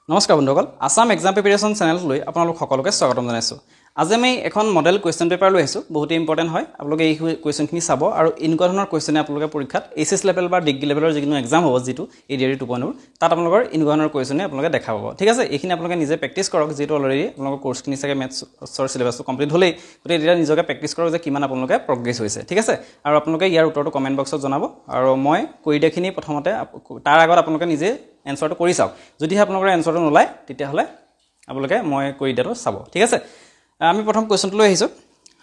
নমস্কাৰ বন্ধুসকল Assam exam preparation চেনেললৈ আপোনালোক সকলোকে স্বাগতম জনাইছোঁ আজি আমি এখন মডেল কুৱেশ্যন পেপাৰ লৈ আহিছোঁ বহুত ইম্পৰ্টেন্ট হয় আপোনালোকে এই কুৱেশ্যনখিনি চাব আৰু এনেকুৱা ধৰণৰ কুৱেশ্যনে আপোনালোকে পৰীক্ষাত এইচএছ লেভেল বা ডিগ্ৰী লেভেলৰ যিকোনো এক্সাম হ'ব যেটো এডিআৰ 2.0 তাত আপোনালোকৰ এনেকুৱা ধৰণৰ কুৱেশ্যনে আপোনালোকে দেখা পাব ঠিক আছে এইখিনি আপোনালোকে নিজে প্ৰেক্টিছ কৰক যেটো অলৰেডি আপোনালোকৰ কোৰ্সখিনি চাগে মেথছৰ সিলেবাসটো কমপ্লিট হ'লেই গতিকে এতিয়া নিজকে প্ৰেক্টিছ কৰক যে কিমান আপোনালোকে প্ৰগ্ৰেছ হৈছে ঠিক আছে আৰু আপোনালোকে ইয়াৰ উত্তৰটো কমেন্ট বক্সত জনাব আৰু মই কৰি দেখিনি প্ৰথমতে তাৰ আগত আপোনালোকে নিজে এনসাৰটো কৰি চাওক যদি আপোনালোকৰ এনসাৰটো নলায় তেতিয়া হলে আপোনালোকে মই কৰি দিয়াটো চাব ঠিক আছে আমি প্ৰথম কোৱেশ্যনটো লৈ আহিছো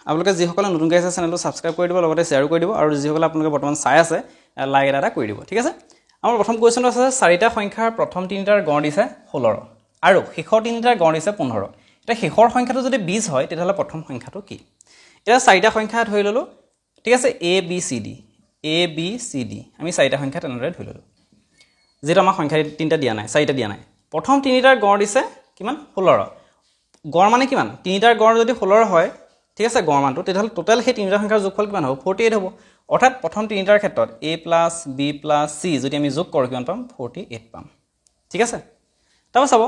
আপোনালোকে যি সকলে নতুনকৈ আছে চেনেলটো সাবস্ক্ৰাইব কৰি দিব লগতে শেয়াৰ কৰি দিব আৰু যি সকলে আপোনালোকে বৰ্তমান চাই আছে লাইক এটা কৰি দিব ঠিক আছে আমাৰ প্ৰথম কোৱেশ্যনটো আছে চাৰিটা সংখ্যাৰ প্ৰথম তিনিটাৰ গড় দিছে 16 আৰু শেষৰ তিনিটাৰ গড় দিছে 15 এটা শেষৰ সংখ্যাটো যদি 20 হয় তেতিয়াহলে প্ৰথম সংখ্যাটো কি এটা চাৰিটা সংখ্যা ধৰি ললো ঠিক আছে a b c d আমি চাৰিটা সংখ্যা তেনেদৰে ধৰি ললো যেটা আমাৰ সংখ্যা তিনটা দিয়া নাই চাৰিটা দিয়া নাই প্ৰথম তিনিটাৰ গড় দিছে কিমান 16 গড় মানে কিমান তিনিটাৰ গড় যদি 16 হয় ঠিক আছে গড় মানটো তেতিয়াহলে টোটাল সেই তিনিটা সংখ্যাৰ যোগফল কিমান হ'ব 48 হ'ব অৰ্থাৎ প্ৰথম তিনিটাৰ ক্ষেত্ৰত a + b + c যদি আমি যোগ কৰো কিমান পাম 48 পাম ঠিক আছে তাও চাব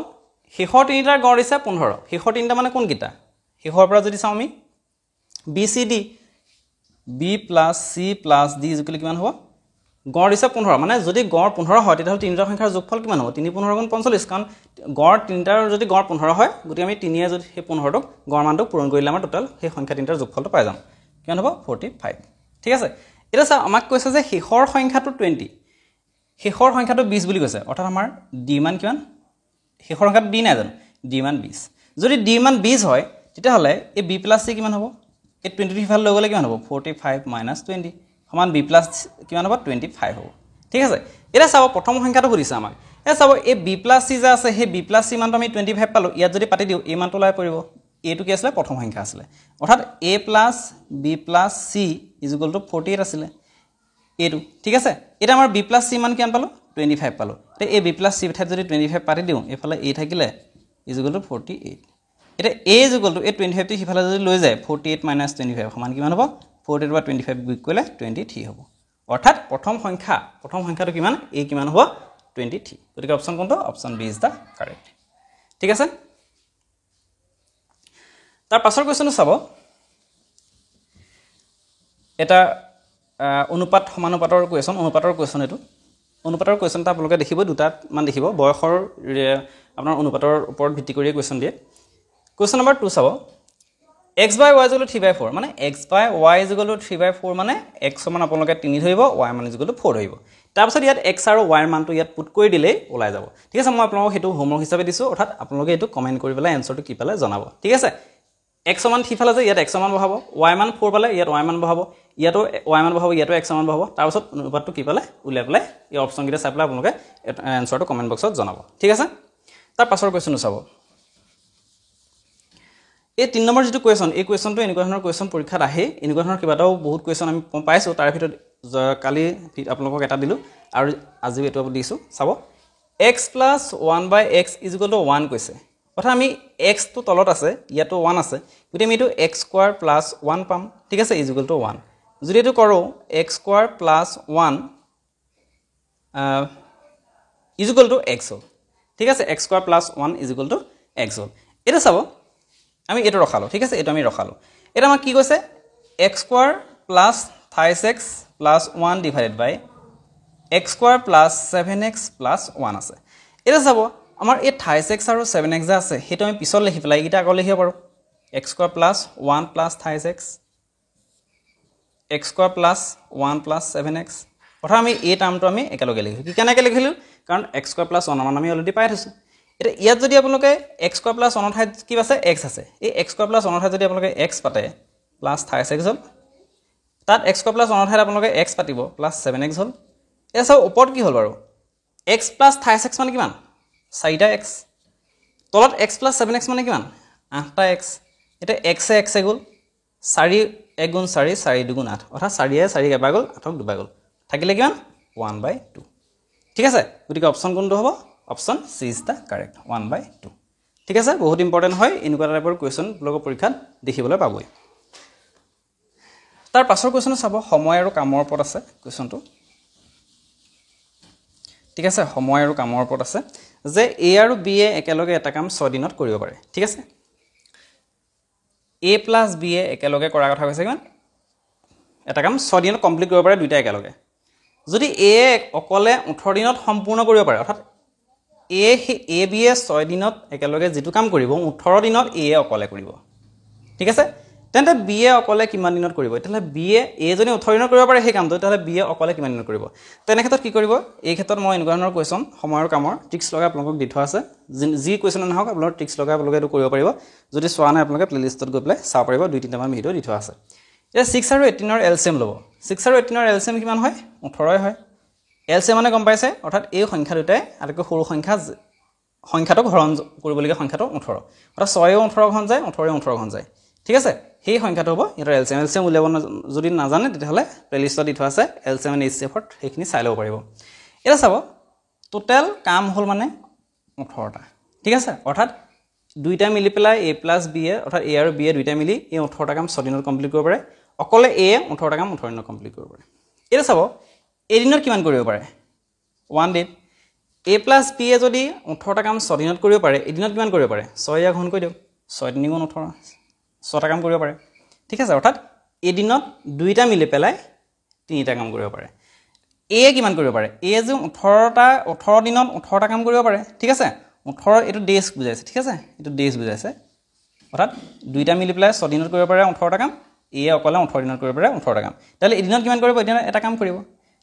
শেষৰ তিনিটাৰ গড় দিছে 15 শেষৰ তিনিটা মানে কোন কিটা শেষৰ পৰা যদি চাও আমি b c d b + c + d কিমান হ'ব গড় দিছে 15 মানে যদি গড় 15 হয় তেতিয়াহলে তিনিটা সংখ্যাৰ যোগফল কিমান হ'ব 3 15 গুণ 45 কাৰণ গড় তিনিটাৰ যদি গড় 15 হয় গতি আমি 3 এ যদি সেই 15 টক গড় মানটো পূৰণ কৰিলে আমাৰ টোটাল সেই সংখ্যা তিনিটাৰ যোগফলটো পাই যাম কিমান হ'ব 45 ঠিক আছে এটা চা আমাক কৈছে যে শেষৰ সংখ্যাটো 20 শেষৰ সংখ্যাটো 20 বুলি কৈছে অৰ্থাৎ আমাৰ d মান কিমান শেষৰ সংখ্যাটো d নাই জানো d মান 20 যদি d মান 20 হয় তেতিয়াহলে এই b + c কিমান হ'ব এই 20 ফাল লৈ গলে কিমান হ'ব 45 - 20 সমান b + কিমান হ'ব 25 হ'ব ঠিক আছে এটা চাব প্ৰথম সংখ্যাটো সুধিছে আমাক এটা চাব এই b + c যে আছে সেই b + c মানটো আমি 25 পালো ইয়াত যদি পাতি দিও এই মানটো লাই পৰিব এটো কি আছিল প্ৰথম সংখ্যা আছিল অৰ্থাৎ a + b + c = 48 আছিল এটো ঠিক আছে এটা আমাৰ b + c মান কিমান পালো 25 পালো তে এই b + c ঠাইত যদি 25 পাতি দিও এফালে a থাকিলে = 48 এটা a = এই 25 টি হিফালে যদি লৈ যায় 48 - 25 সমান কিমান হ'ব 48 বা 25 বিয়োগ কৰিলে 23 হ'ব অৰ্থাৎ প্ৰথম সংখ্যাটো কিমান a কিমান হ'ব 23 গতিকে অপচন কোনটো option B is the correct ঠিক আছে তাৰ পাছৰ কোৱেশ্যনটো চাব এটা অনুপাত সমানুপাতৰ কোৱেশ্যন এটো অনুপাতৰ কোৱেশ্যনটা আপোনালোকে দেখিব দুটা মান দেখিব বয়সৰ আপোনাৰ অনুপাতৰ ওপৰত ভিত্তি কৰি কোৱেশ্যন দিয়ে কোৱেশ্যন নম্বৰ 2 চাব x by y = 3/4 মানে x by y = 3/4 মানে x মান আপোনালোকে 3 ধৰিব y মান = 4 ধৰিব তাৰ পিছত ইয়াত x আৰু y ৰ মানটো ইয়াত পুট কৰি দিলে ওলাই যাব ঠিক আছে মই আপোনালোকক হেতু হোমৱৰ্ক হিচাপে দিছো অৰ্থাৎ আপোনালোকে এটো কমেন্ট কৰি পেলাই এনসাৰটো কি পালে জনাব ঠিক আছে x মান ঠিফালে যে ইয়াত x মান বহাব y মান 4 পালে ইয়াত y মান বহাব ইয়াতো y মান বহাব ইয়াতো x মান বহাব তাৰ পিছত অনুপাতটো কি পালে উলাই পেলাই এই অপচন কিটা চাই পেলাই আপোনালোকে এনসাৰটো কমেন্ট বক্সত জনাব ঠিক আছে তাৰ পাছৰ কোৱেশ্যনটো চাব এই 3 নম্বৰ যেটো কোৱেশ্যন এই কোৱেশ্যনটো এনেকুৱা ধৰণৰ কোৱেশ্যন পৰীক্ষাত আহে এনেকুৱা ধৰণৰ কিবাটাও বহুত কোৱেশ্যন আমি পাইছো তাৰ ভিতৰত কালি আপোনালোকক এটা দিলো আৰু আজি এটো দিছো চাব x + 1/x = 1 কৈছে অৰ্থাৎ আমি x টো তলত আছে ইয়াতো 1 আছে গতি আমি এটো x² + 1 পাম ঠিক আছে = 1 যদি এটো কৰো x² + 1 = x হ'ল ঠিক আছে x² + 1 = x হ'ল এটা চাব আমি এটো ৰখালো ঠিক আছে এটো আমি ৰখালো এটা আমাক কি কৈছে x² + 5x + 1 / x² + 7x + 1 আছে এটা চাব আমাৰ এই 5x আৰু 7x যে আছে হেতু আমি পিছত লিখি পেলাই এটা আগৰ লিখিব পাৰো x² + 1 + 5x x² + 1 + 7x অৰ্থাৎ আমি এই টাৰ্মটো আমি একেলগে লিখিলো কি কেনেকৈ লিখিলো কাৰণ x² + 1 মান আমি অলৰেডি পাই থৈছো এটা ইয়াত যদি আপোনালোকে x² + 1 ঠাইত কি আছে x আছে এই x² + 1 ঠাইত যদি আপোনালোকে x পাতে + 5x হ'ল তাত x² + 1 ঠাইত আপোনালোকে x পাতিব + 7x হ'ল এছা ওপৰত কি হ'ল বাৰু x + 5x মানে কিমান 4টা x তলত x + 7x মানে কিমান 8টা x এটা x এ x এ গল 4 1 গুণ 4 4 2 গুণ 8 অৰ্থাৎ 4 এ 4 কেবা গল 8ক দুবা গল থাকিলে কিমান 1/2 ঠিক আছে গতিকে অপচন কোনটো হ'ব option C is the correct 1/2 ঠিক আছে বহুত ইম্পৰ্টেন্ট হয় এনেকুৱা টাইপৰ কোৱেশ্যন ব্লগ পৰীক্ষাত দেখিবলৈ পাবই তাৰ পাছৰ কোৱেশ্যন চাব সময় আৰু কামৰ ওপৰত আছে কোৱেশ্যনটো ঠিক আছে সময় আৰু কামৰ ওপৰত আছে যে A আৰু B এ একেলগে এটা কাম 6 দিনত কৰিব পাৰে ঠিক আছে A plus B এ একেলগে কৰাৰ কথা কৈছে কিমান এটা কাম 6 দিনত কমপ্লিট কৰিব পাৰে দুইটা একেলগে যদি A অকলে 18 দিনত সম্পূৰ্ণ কৰিব পাৰে অৰ্থাৎ A B এ 6 দিনত একেলগে যেটো কাম কৰিব 18 দিনত A অকলে কৰিব ঠিক আছে তেন্তে B এ অকলে কিমান দিনত কৰিব তেতিয়ালে B এ A যদি 18 দিনত কৰিব পাৰে সেই কামটো তেতিয়ালে B এ অকলে কিমান দিনত কৰিব তেনে ক্ষেত্ৰত কি কৰিব এই ক্ষেত্ৰত মই এনেকুৱা ধৰণৰ কোৱেশ্চন সময়ৰ কামৰ ট্ৰিক্স লগাই আপোনালোকক দি থোৱা আছে যি কোৱেশ্চন নহওক আপোনালোক ট্ৰিক্স লগাই আপোনালোকে এটো কৰিব পাৰিব যদি চোৱা নাই আপোনালোকে প্লেলিষ্টত গৈ পেলাই চাব পাৰিব দুই তিনিটা মান ভিডিও দি থোৱা আছে এতিয়া 6 আৰু 18 ৰ এলচিএম ল'ব 6 আৰু 18 ৰ এলচিএম কিমান হয় 18 হয় এলচিএম মানে গম পাইছে অৰ্থাৎ এই সংখ্যা দুটাই আটাইতকৈ সৰু সংখ্যাটোক হৰণ কৰিবলগীয়া সংখ্যাটো 18 অৰ্থাৎ 6 এ 18 ঘন যায় 18 এ 18 ঘন যায় ঠিক আছে সেই সংখ্যাটো হ'ব ইয়াৰ এলচিএম উলিয়াব যদি নাজানে তেতিয়াহলে প্লেলিষ্টত দি থোৱা আছে এলচিএম এণ্ড এইচচিএফত সেইখিনি চাই ল'ব পাৰিব এটা চাব টোটাল কাম হ'ল মানে 18টা ঠিক আছে অৰ্থাৎ দুইটা মিলি পেলাই A plus B এ অৰ্থাৎ A আৰু B এ দুইটা মিলি এই 18টা কাম 6 দিনত কমপ্লিট কৰিব পাৰে অকলে A 18টা কাম 18 দিনত কমপ্লিট কৰিব পাৰে এটা চাব এদিনত কিমান কৰিব পাৰে 1 ডে A plus B এ যদি 18টা কাম 6 দিনত কৰিব পাৰে এদিনত কিমান কৰিব পাৰে 6 ইয়া ঘন কৰি দিও 6 3 গুণ 18 6টা কাম কৰিব পাৰে ঠিক আছে অৰ্থাৎ এদিনত দুইটা মিলি পেলাই তিনিটা কাম কৰিব পাৰে A কিমান কৰিব পাৰে A যে 18 দিনত 18টা কাম কৰিব পাৰে ঠিক আছে 18 এটো ডেজ বুজাইছে ঠিক আছে এটো ডেজ বুজাইছে অৰ্থাৎ দুইটা মিলি পেলাই 6 দিনত কৰিব পাৰে 18টা কাম A অকলে 18 দিনত কৰিব পাৰে 18টা কাম তাহলে এদিনত কিমান কৰিব এদিনত এটা কাম কৰিব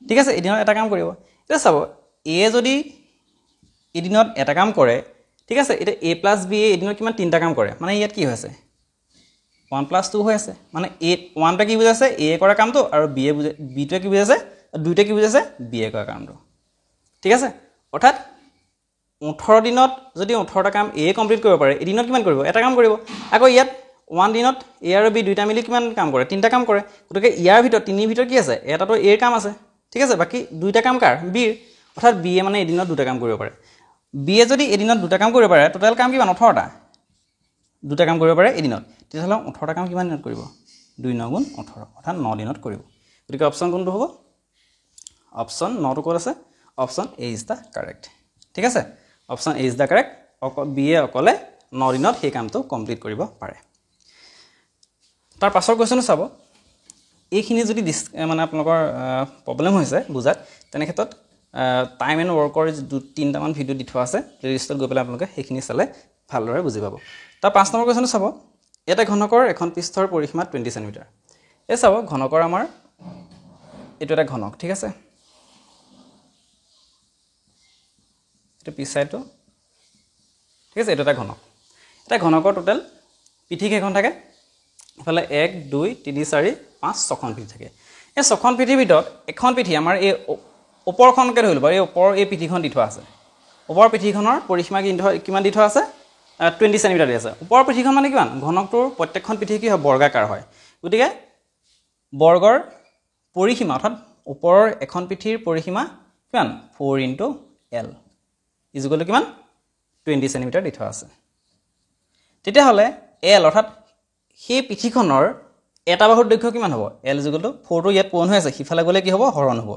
ঠিক আছে এদিনত এটা কাম কৰিব এটা চাব A যদি এদিনত এটা কাম কৰে ঠিক আছে এটা A plus B এ এদিনত কিমান তিনটা কাম কৰে মানে ইয়াত কি হৈছে 1 plus 2 হৈ আছে মানে A 1 টা কি বুজাইছে A কৰা কামটো আৰু B টো কি বুজাইছে দুইটা কি বুজাইছে B কৰা কামটো ঠিক আছে অৰ্থাৎ 18 দিনত যদি 18টা কাম A কমপ্লিট কৰিব পাৰে এদিনত কিমান কৰিব এটা কাম কৰিব আকৌ ইয়াত 1 দিনত A আৰু B দুইটা মিলি কিমান কাম কৰে তিনটা কাম কৰে গতিকে ইয়াৰ ভিতৰত তিনিৰ ভিতৰত কি আছে এটাটো A কাম আছে ঠিক আছে বাকি দুইটা কাম কাৰ B অৰ্থাৎ B মানে এদিনত দুটা কাম কৰিব পাৰে B যদি এদিনত দুটা কাম কৰিব পাৰে টোটাল কাম কিমান 18টা দুটা কাম কৰিব পাৰে এদিনত তেতিয়াহ'লে 18টা কাম কিমান দিনত কৰিব 2 9 গুণ 18 অৰ্থাৎ 9 দিনত কৰিব গতিকে অপচন কোনটো হ'ব অপচন 9 টো ক'ত আছে option A is the correct ঠিক আছে option A is the correct B এ অকলে 9 দিনত সেই কামটো কমপ্লিট কৰিব পাৰে তাৰ পাছৰ কোৱেশ্চনটো চাব এইখিনি যদি মানে আপোনালোকৰ প্ৰবলেম হৈছে বুজাত তেনে ক্ষেত্ৰত টাইম এণ্ড ৱৰ্কৰ তিনিটা মান ভিডিও দি থোৱা আছে প্লেলিষ্টত গৈ পেলাই আপোনালোকে সেইখিনি চালে ভালদৰে বুজি পাব তাৰ 5 নম্বৰ কোৱেশ্চনটো চাব এটা ঘনকৰ এখন পৃষ্ঠৰ পৰিসীমা 20 সেমি এই চাব ঘনকৰ আমাৰ এটো এটা ঘনক ঠিক আছে এটো পিছাইটো ঠিক আছে এটো এটা ঘনক এটা ঘনকৰ টোটাল পিঠি কেইখন থাকে ইফালে 1 2 3 4 5 6খন পিঠি থাকে এই 6খন পিঠিৰ ভিতৰত এখন পিঠি আমাৰ এই ওপৰখনকে ধৰিলো বাৰু এই ওপৰ এই পিঠিখন দি থোৱা আছে ওপৰ পিঠিখনৰ পৰিসীমা কিমান দি থোৱা আছে 20 সেমি দি আছে ওপৰ পিঠিখন মানে কিমান ঘনকটোৰ প্ৰত্যেকখন পিঠি কি হয় বৰ্গাকাৰ হয় গতিকে বৰ্গৰ পৰিসীমা অৰ্থাৎ ওপৰৰ এখন পিঠিৰ পৰিসীমা কিমান 4 * L ইকুৱেল টু কিমান 20 সেমি দি থোৱা আছে তেতিয়া হলে L অৰ্থাৎ সেই পিঠিখনৰ এটা বাহুৰ দৈৰ্ঘ্য কিমান হ'ব L ইকুৱেল টু 4 টো ইয়াত পূৰণ হৈ আছে সিফালে গলে কি হ'ব হৰণ হ'ব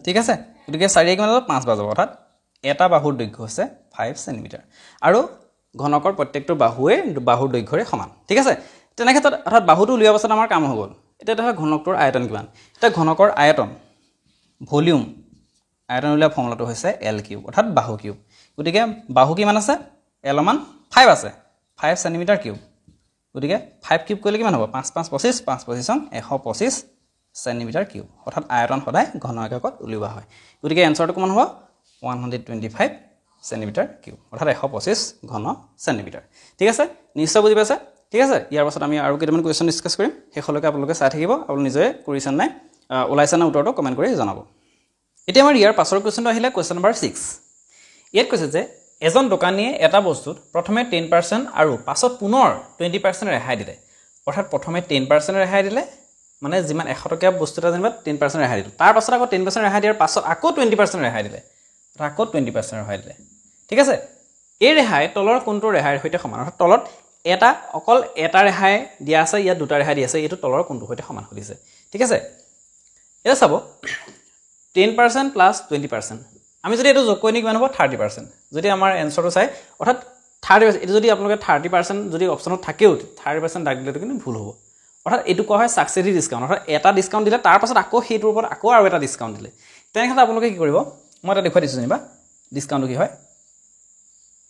ঠিক আছে গতিকে 4 কিমান হ'ব 5 বাজব অৰ্থাৎ এটা বাহুৰ দৈৰ্ঘ্য হৈছে 5 সেমি আৰু ঘনকৰ প্ৰত্যেকটো বাহুৰ দৈৰ্ঘ্যৰে সমান ঠিক আছে তেনে ক্ষেত্ৰত অৰ্থাৎ বাহুটো উলিওৱাৰ পাছত আমাৰ কাম হৈ গ'ল এটা দেখা ঘনকটোৰ আয়তন কিমান এটা ঘনকৰ আয়তন ভলিউম আয়তন উলিওৱা ফৰ্মুলাটো হৈছে L কিউব অৰ্থাৎ বাহু কিউব গতিকে বাহু কিমান আছে L মান 5 আছে 5 সেমি কিউব গতিকে 5 কিউব কৰিলে কিমান হ'ব 5 5 25 5 25 125 সেমি কিউব অৰ্থাৎ আয়তন সদায় ঘন এককত উলিওৱা হয় গতিকে এনসাৰটো কিমান হ'ব 125 সেমি কিউব অৰ্থাৎ 125 ঘন সেমি ঠিক আছে নিশ্চয় বুজি পাইছে ঠিক আছে ইয়াৰ পাছত আমি আৰু কেইটামান কোৱেশ্চন ডিসকাস কৰিম হেখলৈকে আপোনালোকে চাই থাকিব আপোনালোকে নিজে কৰিছন নাই ওলাইছানা উত্তৰটো কমেন্ট কৰি জনাব এতিয়া আমাৰ ইয়াৰ পাছৰ কোৱেশ্চনটো আহিলে কোৱেশ্চন নম্বৰ 6 ইয়াত কৈছে যে এজন দোকানীয়ে এটা বস্তুত প্ৰথমে 10% আৰু পাছত পুনৰ 20% ৰেহাই দিলে অৰ্থাৎ প্ৰথমে 10% ৰেহাই দিলে মানে যিমান 100 টকীয়া বস্তু এটা যেনিবা 10% ৰেহাই দিলে তাৰ পাছত আকৌ 10% ৰেহাই দিয়াৰ পাছত আকৌ 20% ৰেহাই দিলে আকৌ 20% ৰেহাই দিলে ঠিক আছে এই ৰেহাই তলৰ কোনটো ৰেহাইৰ সৈতে সমান অৰ্থাৎ তলত এটা অকল এটা ৰেহাই দিয়া আছে ইয়াত দুটা ৰেহাই দিয়া আছে এটো তলৰ কোনটো সৈতে সমান হৈছে ঠিক আছে এটা চাব 10% + 20% আমি যদি এইটো যোগ কৰি নি কিমান হ'ব 30% যদি আমাৰ এনসাৰটো চাই অৰ্থাৎ 30% এটো যদি আপোনালোকে 30% যদি অপচনত থাকেও 30% দাগ দিলেটো কিন্তু ভুল হ'ব অৰ্থাৎ এটো কোৱা হয় সাকসেসিভ ডিসকাউন্ট অৰ্থাৎ এটা ডিসকাউন্ট দিলে তাৰ পাছত আকৌ হেইটোৰ ওপৰত আকৌ আৰু এটা ডিসকাউন্ট দিলে তেনেহলে আপোনালোকে কি কৰিব মই এটা দেখুৱাই দিছো নিবা ডিসকাউন্টটো কি হয়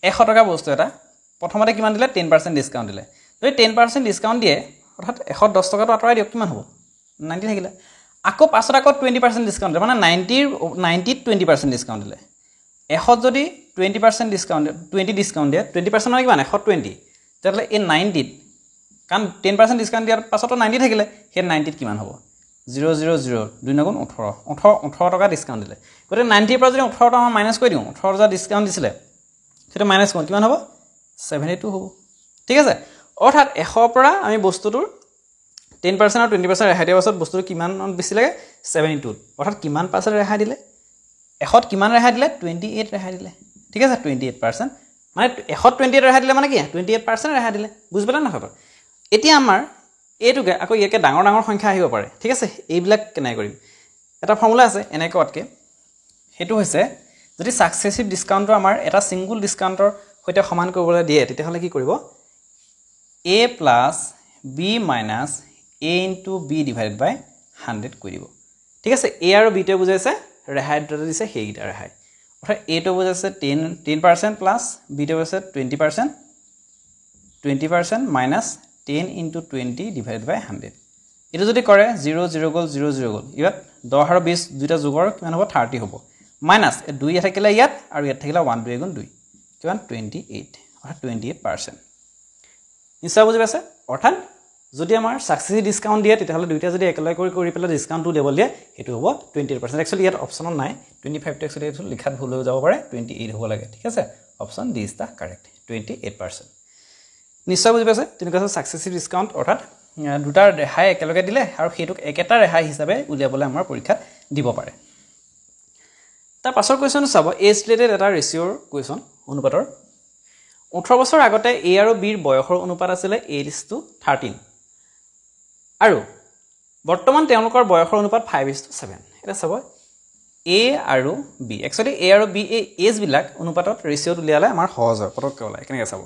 100 টকা বস্তু এটা প্ৰথমতে কিমান দিলে 10% ডিসকাউন্ট দিলে যদি 10% ডিসকাউন্ট দিয়ে অৰ্থাৎ 110 টকাটো আঁতৰাই দিয়ক কিমান হ'ব 90 থাকিলে আকৌ পাছত আকৌ 20% ডিসকাউন্ট দিলে মানে 90 20% ডিসকাউন্ট দিলে 100 যদি 20% ডিসকাউন্ট 20 ডিসকাউন্ট দিয়ে 20% মানে কিমান 120 তেতিয়াহলে এই 90 কারণ 10% ডিসকাউন্ট দিয়াৰ পাছতো 90 থাকিলে হে 90 কিমান হ'ব 000 2 গুণ 18 টকা ডিসকাউন্ট দিলে গতে 90 পৰা যদি 18 টকা মাইনাস কৰি দিও 18 যা ডিসকাউন্ট দিছিলে সেটা মাইনাস কোন কিমান হ'ব 72 হ'ব ঠিক আছে অৰ্থাৎ 100 পৰা আমি বস্তুটোৰ 10% আৰু 20% ৰেহাই দিয়াৰ পাছত বস্তুটো কিমান বেছি লাগে 72 অৰ্থাৎ কিমান পাছত ৰেহাই দিলে 100 কিমান ৰেহাই দিলে 28 ৰেহাই দিলে ঠিক আছে 28% মানে 128 ৰেহাই দিলে মানে কি 28% ৰেহাই দিলে বুজি পালা না খবৰ এতিয়া আমাৰ এটোকে আকৌ ইয়াকে ডাঙৰ ডাঙৰ সংখ্যা আহিব পাৰে ঠিক আছে এইবিলাক কেনে কৰিম এটা ফৰ্মুলা আছে এনেকটকে হেতু হৈছে যদি সাকসেসিভ ডিসকাউন্টটো আমাৰ এটা সিঙ্গল ডিসকাউন্টৰ সৈতে সমান কৰিবলৈ দিয়ে তেতিয়াহলে কি কৰিব a plus b minus a into b divided by 100 কৰি দিব ঠিক আছে a আৰু b টো বুজাইছে ৰেহাই দুটা দিছে হেইটা ৰেহাই অৰ্থাৎ a টো বুজাইছে 10% plus b টো বুজাইছে 20% minus 10 into 20 divided by 100 এটো যদি কৰে 0 0 গল 0 0 গল ইয়াত 10 আৰু 20 দুইটা যোগৰ কিমান হ'ব 30 হ'ব মাইনাস 2 থাকিলে ইয়াত আৰু ইয়াত থাকিলে 1 2 গুণ 2 কিমান 28 অৰ্থাৎ 28% নিশ্চয় বুজি পাইছে অৰ্থাৎ যদি আমাৰ সাকসেসিভ ডিসকাউন্ট দিয়ে তেতিয়াহলে দুইটা যদি একেলগে কৰি পেলাই ডিসকাউন্টটো লেভেল দিয়ে হেতু হ'ব 28% एक्चुअली ইয়াত অপচন নাই 25 টো एक्चुअली এটো লিখাত ভুল হৈ যাব পাৰে 28 হ'ব লাগে ঠিক আছে option D is the correct 28% নিশ্চয় বুজি পাইছে তেনেকুৱা সাকসেসিভ ডিসকাউন্ট অৰ্থাৎ দুটা ৰেহাই একেলগে দিলে আৰু হেতুক একেটা ৰেহাই হিচাপে উলিয়াবলৈ আমাৰ পৰীক্ষাত দিব পাৰে তাৰ পাছৰ কোৱেশ্চন চাব এজ ৰিলেটেড এটা ৰেশিওৰ কোৱেশ্চন অনুপাতৰ 18 বছৰ আগতে a আৰু b ৰ বয়সৰ অনুপাত আছিল 8:13 আৰু বৰ্তমান তেওঁলোকৰ বয়সৰ অনুপাত 5:7 এটা চাব a আৰু b एक्चुअली a আৰু b এই এজ বিলাক অনুপাতত ৰেশিওত উলিয়ালে আমাৰ সহজ হয় পটককৈ ওলাই কেনেকৈ চাব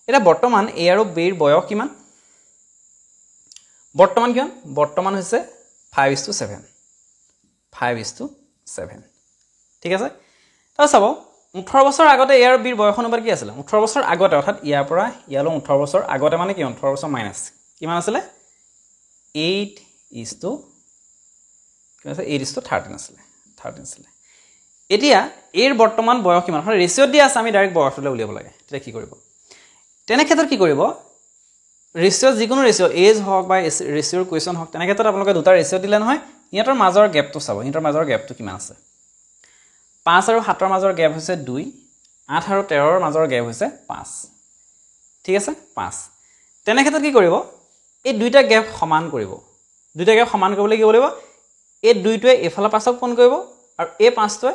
এটা বৰ্তমান a আৰু b ৰ বয়স কিমান বৰ্তমান কিমান বৰ্তমান হৈছে 5:7 5:7 ঠিক আছে তা চাব 18 বছৰ আগতে a আৰু b ৰ বয়স অনুপাত কি আছিল 18 বছৰ আগতে অৰ্থাৎ ইয়াৰ পৰা ইয়ালৈ 18 বছৰ আগতে মানে কি 18 বছৰ মাইনাস কিমান আছিল 8:13 আছিল এতিয়া এৰ বৰ্তমান বয়স কিমান হয় ৰেশিও দিয়া আছে আমি ডাইৰেক্ট বয়সলৈ উলিয়াব লাগে তেতিয়া কি কৰিব তেনে ক্ষেত্ৰত কি কৰিব ৰেশিও যিকোনো ৰেশিও এজ হওক বা ৰেশিওৰ কোৱেশ্চন হওক তেনে ক্ষেত্ৰত আপোনালোকে দুটা ৰেশিও দিলে নহয় ইহঁতৰ মাজৰ গ্যাপটো চাব ইহঁতৰ মাজৰ গ্যাপটো কিমান আছে 5 আৰু 7 ৰ মাজৰ গ্যাপ হৈছে 2 8 আৰু 13 ৰ মাজৰ গ্যাপ হৈছে 5 ঠিক আছে 5 তেনে ক্ষেত্ৰত কি কৰিব এই দুইটা গ্যাপ সমান কৰিব দুইটা গ্যাপ সমান কৰিবলৈ কি কৰিব এই দুইটোৱে এফালে 5ক কোণ কৰিব আৰু এই 5টোৱে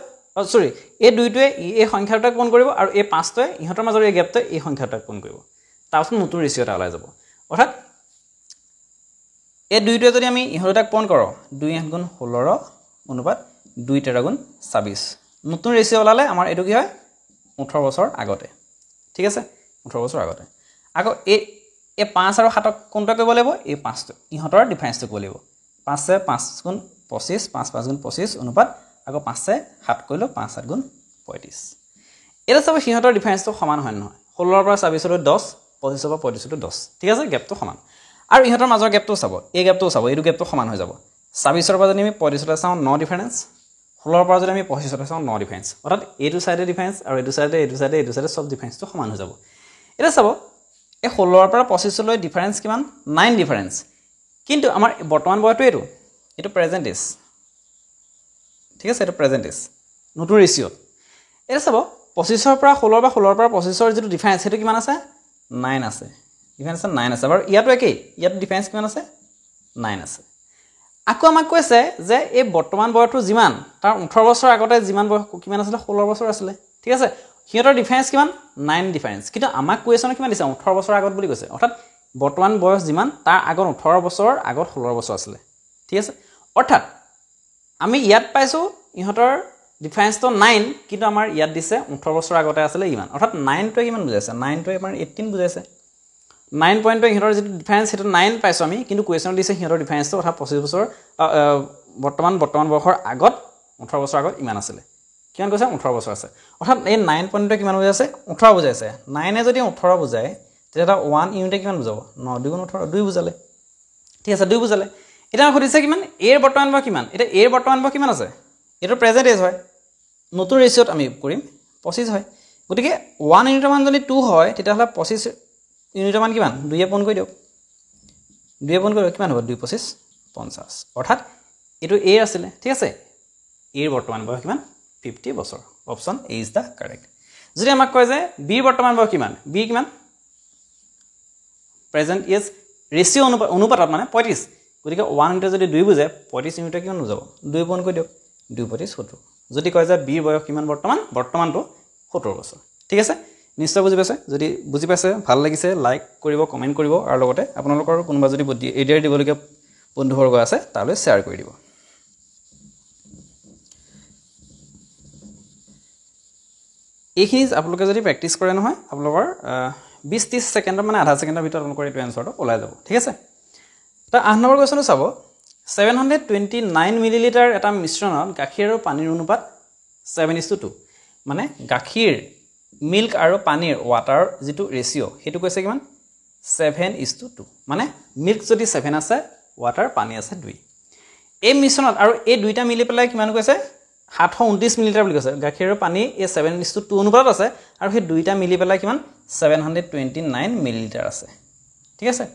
সৰি এই দুইটোৱে এই সংখ্যাটোক কোণ কৰিব আৰু এই 5টোৱে ইহঁতৰ মাজৰ এই গ্যাপটো এই সংখ্যাটোক কোণ কৰিব তাৰপিছত নতুন ৰেশিও এটা ওলাই যাব অৰ্থাৎ এই দুইটোৱে যদি আমি ইহঁতক কোণ কৰো 2 8 গুণ 16 অনুপাত 2 13 গুণ 26 নতুন ৰেশিও ওলালে আমাৰ এটো কি হয় 18 বছৰ আগতে ঠিক আছে 18 বছৰ আগতে আকৌ এই 5 আৰু 7ক কোনটা কৰিব লাগিব এই 5টো ইহঁতৰ ডিফাৰেন্সটো কৰিব লাগিব 5 ছে 5 গুণ 25 5 5 গুণ 25 অনুপাত আকৌ 5 ছে 7 কৰিলো 5 7 গুণ 35 এটা সব সিহঁতৰ ডিফাৰেন্সটো সমান হয় নহয় 16 ৰ পৰা 26 লৈ 10 25 ৰ পৰা 35 লৈ 10 ঠিক আছে গ্যাপটো সমান আৰু ইহঁতৰ মাজৰ গ্যাপটো চাব এই গ্যাপটো চাব এইটো গ্যাপটো সমান হৈ যাব 26 ৰ পৰা যদি আমি 35 লৈ চাও নো ডিফাৰেন্স 16 ৰ পৰা যদি আমি 25 লৈ চাও নো ডিফাৰেন্স অৰ্থাৎ এইটো সাইডে ডিফাৰেন্স আৰু এইটো সাইডে সব ডিফাৰেন্সটো সমান হৈ যাব এটা চাব এই 16 ৰ পৰা 25 লৈ ডিফাৰেন্স কিমান 9 ডিফাৰেন্স কিন্তু আমাৰ বৰ্তমান বয়সটো এটো প্ৰেজেন্ট ইজ ঠিক আছে এটো প্ৰেজেন্ট ইজ নতুন ৰেশিও এটা চাব 25 ৰ পৰা 16 বা 16 ৰ পৰা 25 ৰ যেটো ডিফাৰেন্স হেতু কিমান আছে 9 আছে ডিফাৰেন্স 9 আছে আৰু ইয়াতো একেই ইয়াত ডিফাৰেন্স কিমান আছে 9 আছে আকৌ আমাক কৈছে যে এই বৰ্তমান বয়সটো যিমান তাৰ 18 বছৰ আগতে যিমান বয়স কিমান আছিল 16 বছৰ আছিল ঠিক আছে হিয়তৰ ডিফাৰেন্স কিমান 9 ডিফাৰেন্স কিন্তু আমাক কোৱেছনে কিমান দিছে 18 বছৰ আগত বুলি কৈছে অৰ্থাৎ বৰ্তমান বয়স যিমান তাৰ আগত 18 বছৰ আগত 16 বছৰ আছিল ঠিক আছে অৰ্থাৎ আমি ইয়াত পাইছো ইহঁতৰ ডিফাৰেন্সটো 9 কিন্তু আমাৰ ইয়াত দিছে 18 বছৰ আগতে আছিল ইমান অৰ্থাৎ 9 টোৱে কিমান বুজাইছে 9 টোৱে আমাৰ 18 বুজাইছে 9 পইণ্টৰ ইহঁতৰ যেটো ডিফাৰেন্স হেতু 9 পাইছো আমি কিন্তু কোৱেশ্যনত দিছে ইহঁতৰ ডিফাৰেন্সটো অৰ্থাৎ 25 বছৰ বৰ্তমান বৰ্ষৰ আগত 18 বছৰ আগত ইমান আছিল কিমান কৈছে 18 বছৰ আছে অৰ্থাৎ এই 9 পইণ্টটো কিমান বুজাইছে 18 বুজাইছে 9 এ যদি 18 বুজায় তেতিয়া 1 ইউনিটে কিমান বুজাব 9 2 18 2 বুজালে ঠিক আছে 2 বুজালে এটা খুদিছে কিমান এৰ বৰ্তমান বা কিমান এটা এৰ বৰ্তমান বা কিমান আছে এটো প্ৰেজেন্ট এজ হয় নতুন ৰেশিওত আমি কৰিম 25 হয় গতিকে 1 ইউনিটৰ মান যদি 2 হয় তেতিয়া হলে 25 ইউনিটৰ মান কিমান 2 এ পন কৰি দিও 2 এ পন কৰি কিমান হ'ব 2 25 50 অৰ্থাৎ এটো এ আছিল ঠিক আছে এৰ বৰ্তমান বা কিমান 50 বছৰ option A is the correct যদি আমাক কয় যে বি বৰ্তমান বা কিমান বি কিমান প্ৰেজেন্ট ইজ ৰেশিও অনুপাতত মানে 35 গতিকে 1 ইউনিট যদি 2 বুজায় 35 ইউনিট কিমান বুজাব 2 পন কৰি দিও 2 25 70 যদি কয় যে বি বয়স কিমান বৰ্তমানটো 70 বছৰ ঠিক আছে নিশ্চয় বুজি পাইছে যদি বুজি পাইছে ভাল লাগিছে লাইক কৰিব কমেন্ট কৰিব আৰু লগতে আপোনালোকৰ কোনোবা যদি এডিআৰ দিবলগীয়া বন্ধুবৰ্গ আছে তালৈ শেয়াৰ কৰি দিব এইখিনি আপোনালোকে যদি প্ৰেক্টিস কৰে নহয় আপোনালোকৰ 20-30 সেকেন্ডৰ মানে আধা সেকেন্ডৰ ভিতৰত আপোনালোকৰ এইটো এনসাৰটো ওলাই যাব ঠিক আছে তা 8 নম্বৰ কোৱেশ্যনটো চাব 729 মিলিলিটাৰ এটা মিশ্ৰণত গাখীৰ আৰু পানীৰ অনুপাত 7:2 মানে গাখীৰ মিল্ক আৰু পানীৰ ওয়াটাৰ যেটো ৰেশিও হেতু কৈছে কিমান 7:2 মানে মিল্ক যদি 7 আছে ওয়াটাৰ পানী আছে 2 এই মিশ্ৰণত আৰু এই দুইটা মিলি পেলাই কিমান কৈছে 729 মিলিলিটাৰ বুলি কৈছে গাখীৰ আৰু পানী এই 7:2 অনুপাতত আছে আৰু সেই দুইটা মিলি পেলাই কিমান 729 মিলিলিটাৰ আছে ঠিক আছে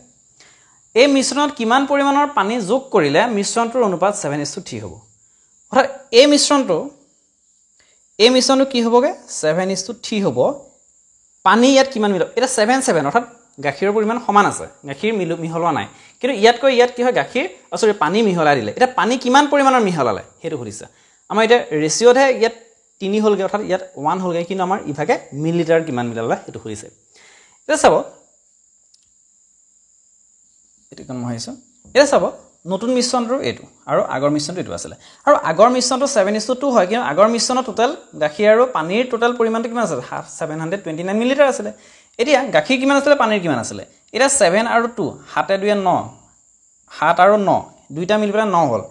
এই মিশ্ৰণত কিমান পৰিমাণৰ পানী যোগ কৰিলে মিশ্ৰণটোৰ অনুপাত 7:3 হ'ব অৰ্থাৎ এই মিশ্ৰণটো কি হ'বগে 7:3 হ'ব পানী ইয়াত কিমান মিলাব এটা 7 অৰ্থাৎ গাখীৰৰ পৰিমাণ সমান আছে গাখীৰ মিহলোৱা নাই কিন্তু ইয়াত কি হয় গাখীৰ সৰি পানী মিহলাই দিলে এটা পানী কিমান পৰিমাণৰ মিহলালে হেতু সুধিছে আমাৰ এটা ৰেশিওতহে ইয়াত 3 হ'লগে অৰ্থাৎ ইয়াত 1 হ'লগে কিন্তু আমাৰ ইভাগে মিলিলিটাৰ কিমান মিলালে হেতু সুধিছে এটা চাব এটো কোন হৈছে এটা চাব নতুন মিশ্ৰণটো এটো আৰু আগৰ মিশ্ৰণটো এটো আছিল আৰু আগৰ মিশ্ৰণটো 7:2 হয় কিন্তু আগৰ মিশ্ৰণৰ টোটাল গাখীৰ আৰু পানীৰ টোটাল পৰিমাণটো কিমান আছিল 729 মিলিলিটাৰ আছিল এতিয়া গাখীৰ কিমান আছিল পানীৰ কিমান আছিল এটা 7 আৰু 2 7 2 9 7 আৰু 9 দুইটা মিলি পেলাই 9 হ'ল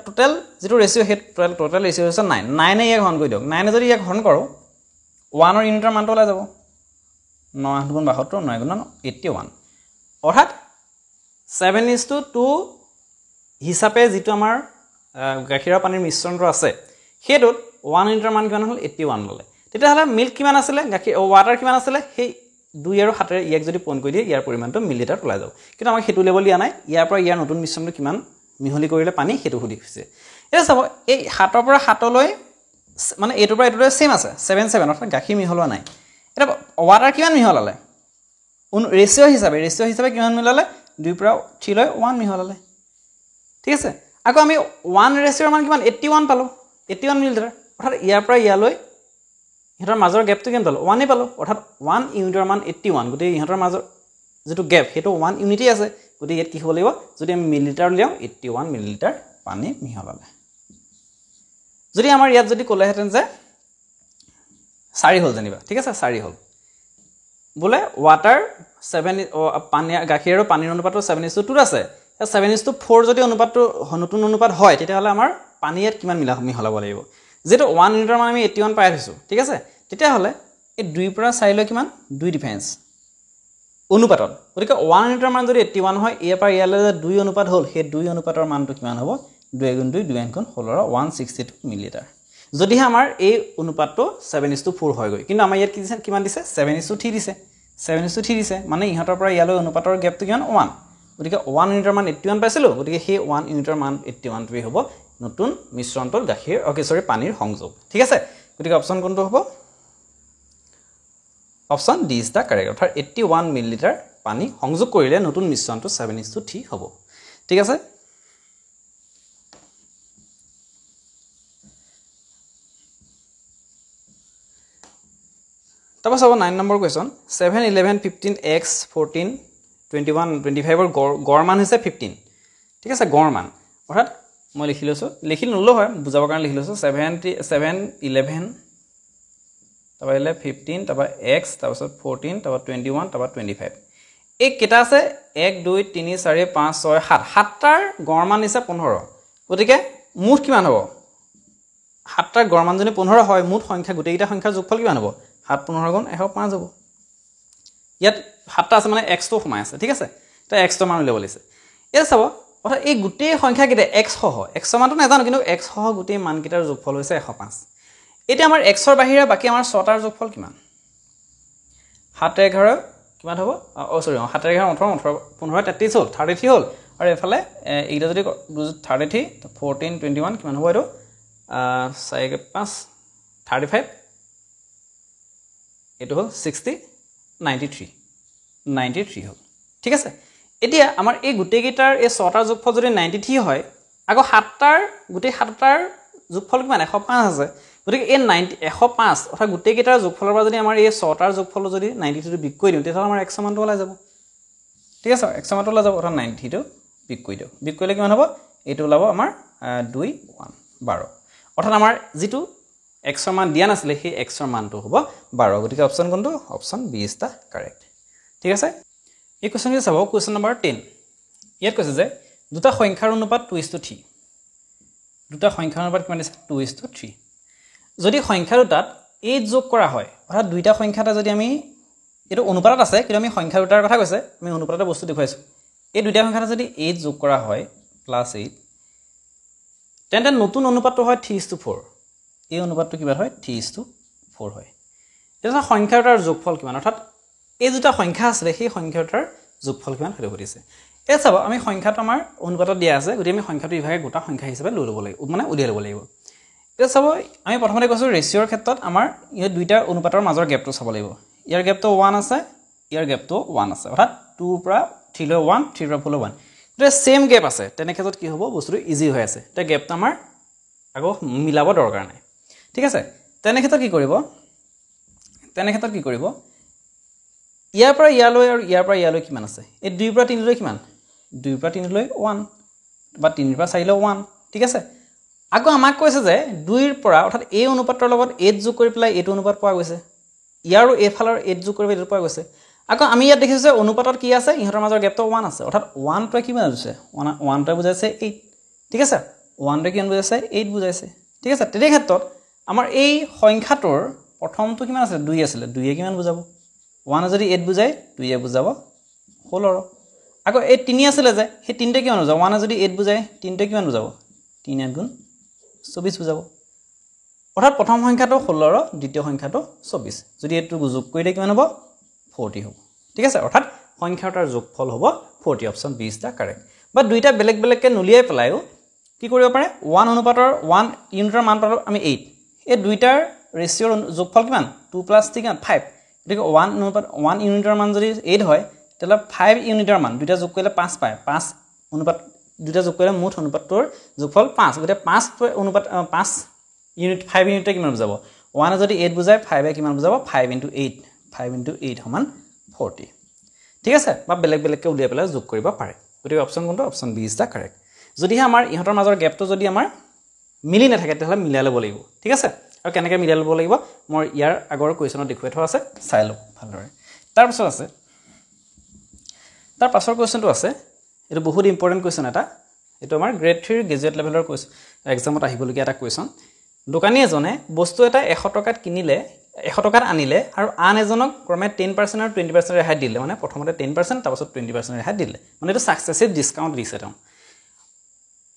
টোটাল যেটো ৰেশিও হে টোটাল ৰেশিও হৈছে 9 9 এ ইয়াক হৰণ কৰি দিয়ক 9 এ যদি ইয়াক হৰণ কৰো 1 ৰ ইউনিটৰ মানটো ওলাই যাব 9 গুণ 72 9 গুণ 81 অৰ্থাৎ 7:2 হিচাপে যেটো আমাৰ গাখীৰ আৰু পানীৰ মিশ্ৰণটো আছে হেতুত 1 ইউনিটৰ মান কিমান হ'ল 81 ললে তেতিয়াহলে মিল্ক কিমান আছিল গাখীৰ ওয়াটাৰ কিমান আছিল সেই 2 আৰু 7 ইয়াক যদি পন কৰি দিয়ে ইয়াৰ পৰিমাণটো মিলিলিটাৰ ওলাই যাব কিন্তু আমাক হেতু লেভেল দিয়া নাই ইয়াৰ পৰা ইয়াৰ নতুন মিশ্ৰণটো কিমান মিহলি কৰিলে পানী হেতু সুধিছে এটা চাব এই 7 ৰ পৰা 7 লৈ মানে এটোৰ পৰা এটোলৈ সেম আছে 7 অৰ্থাৎ গাখীৰ মিহলোৱা নাই এটা ওয়াটাৰ কিমান মিহলালে ৰেশিও হিচাপে কিমান মিলালে 2 পৰা 3 লৈ 1 মিহলালে ঠিক আছে আকৌ আমি 1 ৰেশিওৰ মান কিমান 81 পালো 81 মিলিলিটাৰ অৰ্থাৎ ইয়াৰ পৰা ইয়ালৈ ইহঁতৰ মাজৰ গ্যাপটো কিমান পালো 1 এ পালো অৰ্থাৎ 1 ইউনিটৰ মান 81 গতি ইহঁতৰ মাজৰ যেটো গ্যাপ হেতু 1 ইউনিটই আছে গতি ইয়াত কি হ'ব লাগিব যদি আমি মিলিলিটাৰ লিয়াও 81 মিলিলিটাৰ পানী মিহলালে যদি আমাৰ ইয়াত যদি কলেহেতেন যে 4 হ'ল জানিবা ঠিক আছে 4 হ'ল বলে ওয়াটাৰ 7 পানী গাখীৰ আৰু পানীৰ অনুপাতটো 7:2 আছে 7:4 যদি অনুপাতটো নতুন অনুপাত হয় তেতিয়াহলে আমাৰ পানী ইয়াত কিমান মিহলাব লাগিব যেটো 1 ইউনিটৰ মান আমি 81 পাই আছো ঠিক আছে তেতিয়াহলে এই 2 পৰা 4 লৈ কিমান 2 ডিফাৰেন্স অনুপাতত গতিকে 1 ইউনিটৰ মান যদি 81 হয় ইয়াৰ পৰা ইয়ালৈ 2 অনুপাত হ'ল সেই 2 অনুপাতৰ মানটো কিমান হ'ব 2 গুণ 2 2 গুণ 16 162 মিলিলিটাৰ যদিহে আমাৰ এই অনুপাতটো 7:4 হয় গৈ কিন্তু আমাৰ ইয়াত কিমান দিছে 7:3 দিছে 7:3 দিছে মানে ইহঁতৰ পৰা ইয়ালৈ অনুপাতৰ গ্যাপটো কিমান 1 গতিকে 1 ইউনিটৰ মান 81 পাইছিলো গতিকে সেই 1 ইউনিটৰ মান 81 টোই হ'ব নতুন মিশ্ৰণটোৰ গাখীৰ পানীৰ সংযোগ ঠিক আছে গতিকে অপচন কোনটো হ'ব option D is the correct অৰ্থাৎ 81 মিলিলিটাৰ পানী সংযোগ কৰিলে নতুন মিশ্ৰণটো 7:3 হ'ব ঠিক আছে তাপা চাব 9 নম্বৰ কোৱেশ্যন 7 11 15 x 14 21 25 ৰ গড় মান হৈছে 15 ঠিক আছে গড় মান অৰ্থাৎ মই লিখি লৈছোঁ লিখি নল'লেও হয় বুজাবৰ কাৰণে লিখি লৈছোঁ 7 11 তাৰপৰা 15 তাৰপৰা x তাৰপিছত 14 তাৰপৰা 21 তাৰপৰা 25 এই কেইটা আছে 1 2 3 4 5 6 7 সাতটাৰ গড় মান দিছে 15 গতিকে মুঠ কিমান হ'ব সাতটাৰ গড় মান যদি 15 হয় মুঠ সংখ্যা গোটেইকেইটা সংখ্যাৰ যোগফল কিমান হ'ব 7 15 গুণ 105 হ'ব ইয়াত সাতটা আছে মানে x টো সোমাই আছে ঠিক আছে এটা x টো মান উলিয়াব লাগিছে এটা চাব অৰ্থাৎ এই গোটেই সংখ্যা কেইটা x সহ x মানটো নাজানো কিন্তু x সহ গোটেই মানকেইটাৰ যোগফল হৈছে 105 এটা আমাৰ x ৰ বাহিৰে বাকি আমাৰ 6টাৰ যোগফল কিমান 7 11 কিমান হ'ব সৰি 7 11 18 15 33 হ'ল 33 হ'ল আৰু এফালে এইটা যদি 33 14 21 কিমান হ'ব এটো 4 5 35 এটো হ'ল 60 93 হ'ল ঠিক আছে এতিয়া আমাৰ এই গোটেই গিটাৰ এই 6টাৰ যোগফল যদি 93 হয় আগো 7টাৰ গোটেই 7টাৰ যোগফল কিমান 105 আছে গতিকে এই 105 অৰ্থাৎ গোটেই গিটাৰ যোগফলৰ পৰা যদি আমাৰ এই 6টাৰ যোগফল যদি 92 টো বিক কৰি দিও তেতিয়া আমাৰ x মানটো ওলাই যাব ঠিক আছে x মানটো ওলাই যাব অৰ্থাৎ 90 টো বিক কৰি দিও বিক কৰিলে কিমান হ'ব এইটো ওলাব আমাৰ 2 1 12 অৰ্থাৎ আমাৰ যেটো x ৰ মান দিয়া নাছিলে সেই x ৰ মানটো হ'ব 12 গতিকে অপচন কোনটো option B is the correct ঠিক আছে এই কোৱেশ্চন চাব কোৱেশ্চন নম্বৰ 10 ইয়াত কৈছে যে দুটা সংখ্যাৰ অনুপাত 2:3 দুটা সংখ্যাৰ অনুপাত কিমান দিছে 2:3 যদি সংখ্যা দুটাত 8 যোগ কৰা হয় অৰ্থাৎ দুইটা সংখ্যাটা যদি আমি এটো অনুপাতত আছে কিন্তু আমি সংখ্যা দুটাৰ কথা কৈছে আমি অনুপাততে বস্তু দেখুৱাইছো এই দুইটা সংখ্যাটা যদি 8 যোগ কৰা হয় +8 তেন্তে নতুন অনুপাতটো হয় 3:4 এই অনুপাতটো কিবা হয় 3:4 হয় এটা সংখ্যা দুটাৰ যোগফল কিমান অৰ্থাৎ এই দুটা সংখ্যা আছে সেই সংখ্যা দুটাৰ যোগফল কিমান হতে কৰিছে এই চাব আমি সংখ্যাটো আমাৰ অনুপাতত দিয়া আছে গতি আমি সংখ্যাটো ইভাগে গোটা সংখ্যা হিচাপে লৈ ল'ব লাগিব মানে উলিয়াই ল'ব লাগিব এই চাব আমি প্ৰথমতে কৈছো ৰেশিওৰ ক্ষেত্ৰত আমাৰ এই দুইটা অনুপাতৰ মাজৰ গ্যাপটো চাব লাগিব ইয়াৰ গ্যাপটো 1 আছে ইয়াৰ গ্যাপটো 1 আছে অৰ্থাৎ 2 পৰা 3 লৈ 1 3 পৰা 4 লৈ 1 এটা সেম গ্যাপ আছে তেনে ক্ষেত্ৰত কি হ'ব বস্তুটো ইজি হৈ আছে এটা গ্যাপটো আমাৰ আগো মিলাব দৰকাৰ নাই ঠিক আছে তেনে ক্ষেত্ৰত কি কৰিব ইয়াৰ পৰা ইয়ালৈ আৰু ইয়াৰ পৰা ইয়ালৈ কিমান আছে এই 2 পৰা 3 লৈ কিমান 2 পৰা 3 লৈ 1 বা 3 পৰা 4 লৈ 1 ঠিক আছে আগো আমাক কৈছে যে 2 ৰ পৰা অৰ্থাৎ এই অনুপাতৰ লগত 8 যোগ কৰি পেলাই এইটো অনুপাত পোৱা গৈছে ইয়াৰো এই ফালৰ 8 যোগ কৰি এইটো পোৱা গৈছে আগো আমি ইয়াত দেখিছো যে অনুপাতত কি আছে ইহতৰ মাজৰ গ্যাপটো 1 আছে অৰ্থাৎ 1 টো কি বুজাইছে 1 টো বুজাইছে 8 ঠিক আছে 1 টো কি বুজাইছে 8 বুজাইছে ঠিক আছে তেনে ক্ষেত্ৰত আমাৰ এই সংখ্যাটোৰ প্ৰথমটো কিমান আছে 2 আছিল 2 এ কিমান বুজাব 1 যদি 8 বুজাই 2 এ বুজাব 16 আগো এই 3 আছিল যে সেই 3 তে কিমান বুজাব 1 যদি 8 বুজাই 3 তে কিমান বুজাব 3 8 গুণ 24 বুজাব অৰ্থাৎ প্ৰথম সংখ্যাটো 16 দ্বিতীয় সংখ্যাটো 24 যদি এটো যোগ কৰিলে কিমান হ'ব 40 হ'ব ঠিক আছে অৰ্থাৎ সংখ্যাটাৰ যোগফল হ'ব 40 option B is the correct বা দুইটা বেলেগ বেলেগকে নুলিয়াই পেলাইও কি কৰিব পাৰে 1 অনুপাতৰ 1 ইউনিটৰ মান পালো আমি 8 এই দুইটাৰ ৰেশিওৰ যোগফল কিমান 2 + 3 5 গতিকে 1 অনুপাত 1 ইউনিটৰ মান যদি 8 হয় তেলে 5 ইউনিটৰ মান দুইটা যোগ কৰিলে 5 পায় 5 অনুপাত দুইটা যোগ কৰিলে মুঠ অনুপাতটোৰ যোগফল 5 গতিকে 5 অনুপাত 5 ইউনিট 5 ইউনিটে কিমান বুজাব 1 যদি 8 বুজায় 5 এ কিমান বুজাব 5 * 8 5 * 8 সমান 40 ঠিক আছে বা বেলেগ বেলেগকে উলিয়াই পেলাই যোগ কৰিব পাৰে গতিকে অপচন কোনটো option B is the correct যদি আমাৰ ইহতৰ মাজৰ গ্যাপটো যদি আমাৰ মিলি না থাকে তেহলে মিলাই ল'ব লাগিব ঠিক আছে আৰু কেনেকৈ মিলাই ল'ব লাগিব মই ইয়াৰ আগৰ কোৱেশ্চনত দেখুৱাই থোৱা আছে চাই লওক ভালদৰে তাৰ পাছত আছে তাৰ পাছৰ কোৱেশ্চনটো আছে এটো বহুত ইম্পৰ্টেন্ট কোৱেশ্চন এটা এটো আমাৰ গ্ৰেড 3 গ্ৰেজুৱেট লেভেলৰ কোৱেশ্চন এক্সামত আহিবলগীয়া এটা কোৱেশ্চন দোকানী এজনে বস্তু এটা 100 টকাত কিনিলে 100 টকাত আনিলে আৰু আন এজনক ক্ৰমে 10% আৰু 20% ৰেহাই দিলে মানে প্ৰথমতে 10% তাৰ পাছত 20% ৰেহাই দিলে মানে এটো সাকসেসিভ ডিসকাউন্ট দিছে তেওঁ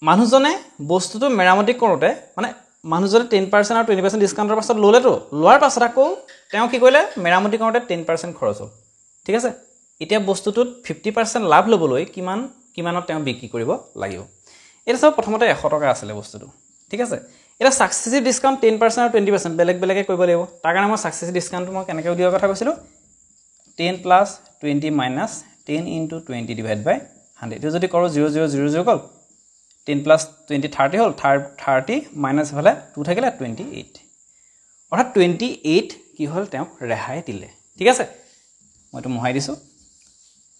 মানুহজনে বস্তুটো মেৰামতি কৰোতে মানে মানুহজনে 10% আৰু 20% ডিসকাউন্টৰ পাছত ললেটো লোৱাৰ পাছত আকৌ তেওঁ কি কৰিলে মেৰামতি কৰোতে 10% খৰচ হ'ল ঠিক আছে এতিয়া বস্তুটোত 50% লাভ লবলৈ কিমানত তেওঁ বিক্ৰী কৰিব লাগিব এটা সব প্ৰথমতে 100 টকা আছিল বস্তুটো ঠিক আছে এটা সাকসেসিভ ডিসকাউন্ট 10% আৰু 20% বেলেগ বেলেগে কৰিব লাগিব তাৰ কাৰণে মই সাকসেসিভ ডিসকাউন্ট মই কেনেকৈ দিয়াৰ কথা কৈছিলো 10 + 20 - 10 * 20 / 100 এটো যদি কৰো 0 0 0 0 গল 10 + 20 30 হল 30 মাইনাস হলে 2 থাকিলে 28 অৰ্থাৎ 28 কি হল তেওঁ ৰেহাই দিলে ঠিক আছে মইটো মহাই দিছো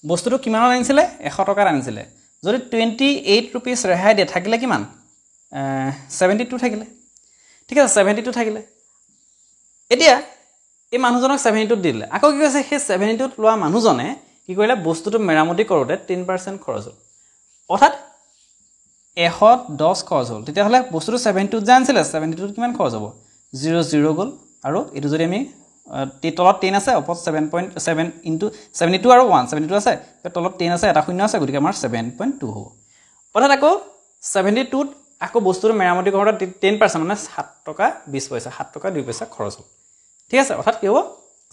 বস্তুটো কিমানত আনিছিলে 100 টকাত আনিছিলে যদি 28 रुपीस ৰেহাই দিয়ে থাকিলে কিমান 72 থাকিলে ঠিক আছে 72 থাকিলে এতিয়া এই মানুহজনক 72 দিলে আকৌ কি কৈছে সেই 72 লোৱা মানুহজনে কি কৰিলে বস্তুটো মেৰামতি কৰোতে 10% খৰচ হ'ল অৰ্থাৎ 110 খৰচ হ'ল তেতিয়াহ'লে বস্তুটো 72 জানছিলে 72 কিমান খৰচ হ'ব 00 গ'ল আৰু এটো যদি আমি তলত 10 আছে ওপৰত 7.7 ইনটু 72 আৰু 1 72 আছে তলত 10 আছে এটা শূন্য আছে গতিকে আমাৰ 7.2 হ'ব অৰ্থাৎ আকৌ 72 আকৌ বস্তুটো মেৰামতি কৰোতে 10% মানে 7 টকা 20 পইচা 7 টকা 2 পইচা খৰচ হ'ল ঠিক আছে অৰ্থাৎ কি হ'ব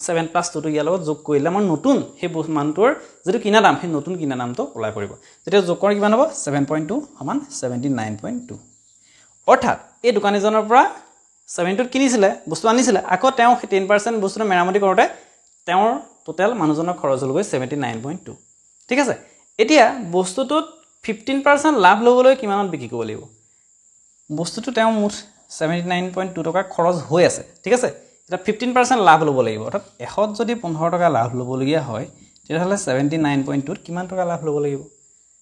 7 + 2 টো ইয়াৰ লগত যোগ কৰিলে আমাৰ নতুন সেই মানটোৰ যেটো কিনা দাম সেই নতুন কিনা দামটো ওলাই পৰিব যেতিয়া যোগ কৰি কিমান হ'ব 7.2 সমান 79.2 অৰ্থাৎ এই দোকানীজনৰ পৰা 72 কিনিছিলে বস্তু আনিছিলে আকৌ তেওঁ 10% বস্তুটো মেৰামতি কৰোতে তেওঁৰ টোটাল মানুহজনৰ খৰচ হ'ল গৈ 79.2 ঠিক আছে এতিয়া বস্তুটোত 15% লাভ লবলৈ কিমানত বিক্ৰী কৰিব লাগিব বস্তুটো তেওঁ মুঠ 79.2 টকা খৰচ হৈ আছে ঠিক আছে এটা 15% লাভ ল'ব লাগিব অৰ্থাৎ 100 যদি 15 টকা লাভ ল'বলগীয়া হয় তেতিয়াহ'লে 79.2 কিমান টকা লাভ ল'ব লাগিব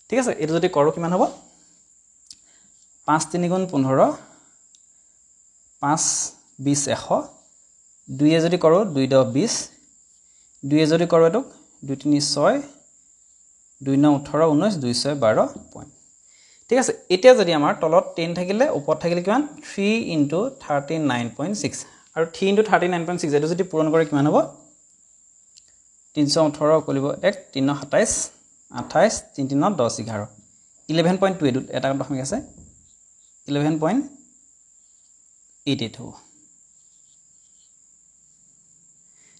ঠিক আছে এটো যদি কৰো কিমান হ'ব 5 3 গুণ 15 5 20 100 2 যদি কৰো 2 10 20 2 যদি কৰো এটো 2 3 6 2 9 18 19 2 6 12 পইণ্ট ঠিক আছে এতিয়া যদি আমাৰ তলত 10 থাকিলে ওপৰত থাকিলে কিমান 3 * 39.6 আৰু 3 * 39.6 এটো যদি পূৰণ কৰে কিমান হ'ব 318 কলিব 1 3 27 28 3 3 10 11 11.2 এটো এটা দশমিক আছে 11.88 হ'ব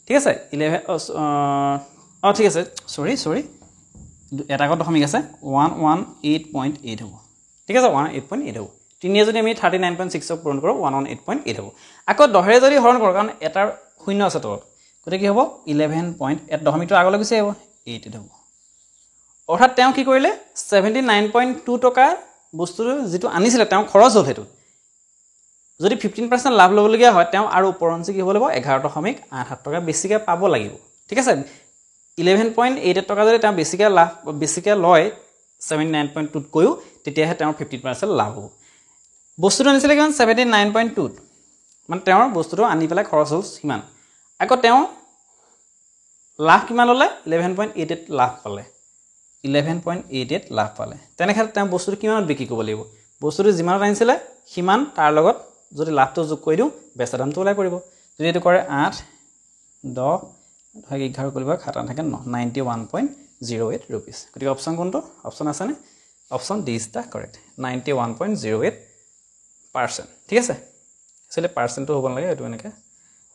ঠিক আছে 11 ঠিক আছে সৰি এটা দশমিক আছে 118.8 হ'ব ঠিক আছে 118.8 হ'ব 3 যদি আমি 39.6 পূৰণ কৰো 118.8 হ'ব আকৌ 10 যদি হৰণ কৰো কাৰণ এটা শূন্য আছে তলত গতে কি হ'ব 11.8 দশমিকটো আগলৈ গুচি আহিব 8 হ'ব অৰ্থাৎ তেওঁ কি কৰিলে 79.2 টকা বস্তুটো যেটো আনিছিলে তেওঁ খৰচ হ'ল হেতু যদি 15% লাভ ল'বলগীয়া হয় তেওঁ আৰু উপৰঞ্চি কি হ'ব লাগিব 11.87 টকা বেছিকৈ পাব লাগিব ঠিক আছে 11.88 টকা যদি তেওঁ বেছিকৈ লয় 79.2 কৈও তেতিয়াহে তেওঁৰ 15% লাভ হ'ব বস্তুটো আনিছিলে কিমান 79.2 মানে তেওঁৰ বস্তুটো আনি পেলাই খৰচ হ'ল সিমান আকৌ তেওঁ লাভ কিমান ল'লে 11.88 লাভ পালে 11.88 লাভ পালে তেনেক্ষেত্ৰত তেওঁ বস্তুটো কিমানত বিক্ৰী কৰিব লাগিব বস্তুটো যিমানত আনিছিলে সিমান তাৰ লগত যদি লাভটো যোগ কৰি দিও বেচা দামটো ওলাই পৰিব যদি এটো কৰে 8 10 11 কৰিব খাতা থাকে 91.08 rupees গতিকে অপচন কোনটো অপচন আছে নে option D is the correct 91.08% ঠিক আছে আসলে পার্সেন্টটো হ'ব লাগে এটো এনেকে